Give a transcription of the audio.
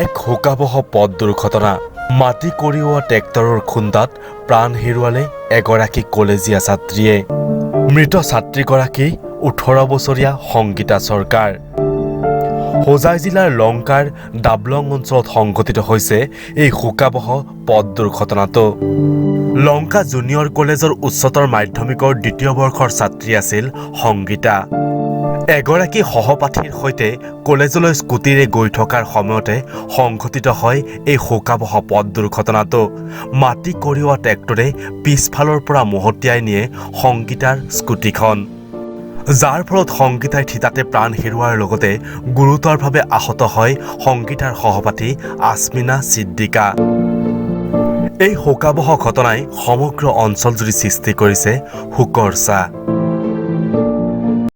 এক শোকাবহ পথ দুৰ্ঘটনা মাটি কঢ়িওৱা ট্ৰেক্টৰৰ খুন্দাত প্ৰাণ হেৰুৱালে এগৰাকী কলেজীয়া ছাত্ৰীয়ে মৃত ছাত্ৰীগৰাকী 18 বছৰীয়া সংগীতা চৰকাৰ হোজাই জিলাৰ লংকাৰ ডাবলং অঞ্চলত সংঘটিত হৈছে এই শোকাবহ পথ দুৰ্ঘটনাটো লংকা জুনিয়ৰ কলেজৰ উচ্চতৰ মাধ্যমিকৰ দ্বিতীয় বৰ্ষৰ ছাত্ৰী আছিল সংগীতা এগৰাকী সহপাঠীৰ সৈতে কলেজলৈ স্কুটিৰে গৈ থকাৰ সময়তে সংঘটিত হয় এই শোকাবহ পথ দুৰ্ঘটনাটো মাটি কঢ়িওৱা ট্ৰেক্টৰে পিছফালৰ পৰা মহতিয়াই নিয়ে সংগীতাৰ স্কুটিখন যাৰ ফলত সংগীতাই থিতাতে প্ৰাণ হেৰুৱাৰ লগতে গুৰুতৰভাৱে আহত হয় সংগীতাৰ সহপাঠী আসমিনা সিদ্দিকা এই শোকাবহ ঘটনাই সমগ্ৰ অঞ্চল জুৰি সৃষ্টি কৰিছে শোকৰ ছাঁ